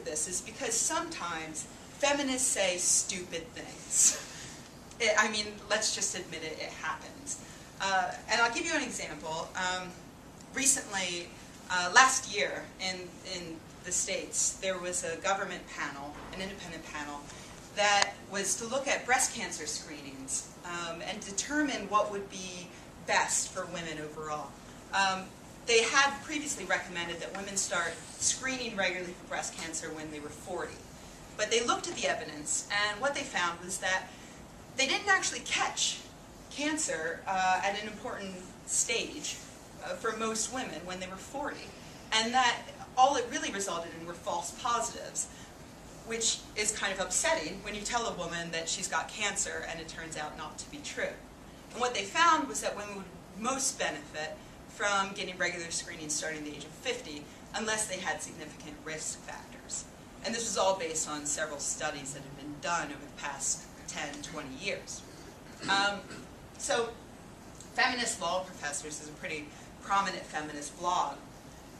with this is because sometimes feminists say stupid things. I mean, let's just admit it, it happens. And I'll give you an example. Recently, last year in the States, there was a government panel, an independent panel, that was to look at breast cancer screenings and determine what would be best for women overall. They had previously recommended that women start screening regularly for breast cancer when they were 40. But they looked at the evidence, and what they found was that they didn't actually catch cancer at an important stage for most women when they were 40. And that all it really resulted in were false positives, which is kind of upsetting when you tell a woman that she's got cancer and it turns out not to be true. And what they found was that women would most benefit from getting regular screening starting at the age of 50 unless they had significant risk factors. And this was all based on several studies that have been done over the past 10, 20 years. So Feminist Law Professors is a pretty prominent feminist blog,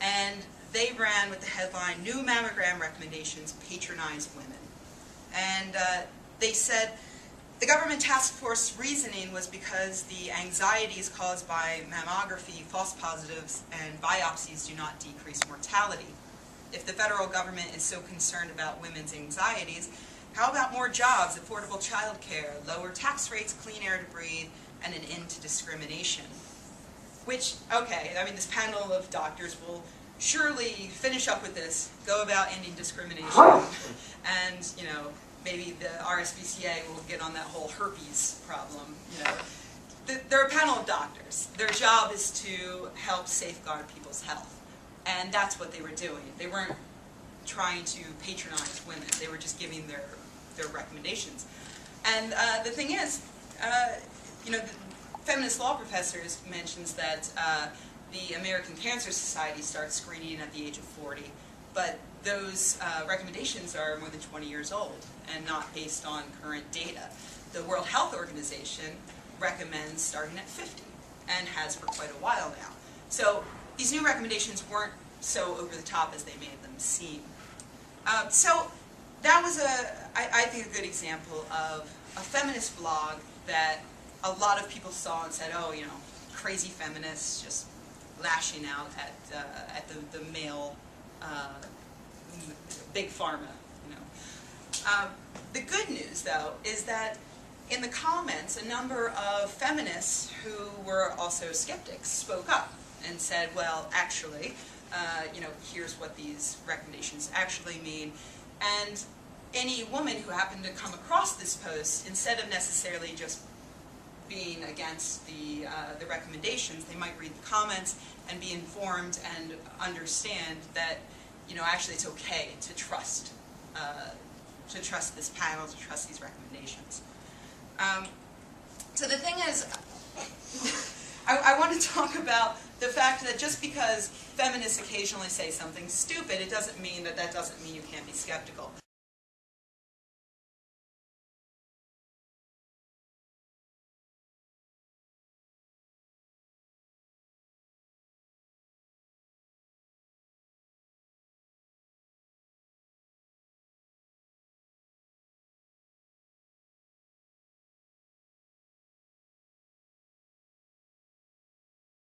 and they ran with the headline, "New Mammogram Recommendations Patronize Women." And they said the government task force reasoning was because the anxieties caused by mammography, false positives, and biopsies do not decrease mortality. If the federal government is so concerned about women's anxieties, how about more jobs, affordable child care, lower tax rates, clean air to breathe, and an end to discrimination? Which, okay, I mean, this panel of doctors will surely finish up with this, go about ending discrimination, and, you know, maybe the RSPCA will get on that whole herpes problem, you know. They're a panel of doctors. Their job is to help safeguard people's health. And that's what they were doing. They weren't trying to patronize women. They were just giving their recommendations. And the thing is, you know, the Feminist Law Professors mentions that the American Cancer Society starts screening at the age of 40, but those recommendations are more than 20 years old and not based on current data. The World Health Organization recommends starting at 50 and has for quite a while now. So these new recommendations weren't so over the top as they made them seem. So that was, I think, a good example of a feminist blog that a lot of people saw and said, oh, you know, crazy feminists just lashing out at the male big pharma, you know. The good news, though, is that in the comments, a number of feminists who were also skeptics spoke up and said, well, actually, you know, here's what these recommendations actually mean. And any woman who happened to come across this post, instead of necessarily just being against the recommendations, they might read the comments and be informed and understand that, you know, actually it's okay to trust this panel, to trust these recommendations. So the thing is, I want to talk about the fact that just because feminists occasionally say something stupid, it doesn't mean that doesn't mean you can't be skeptical.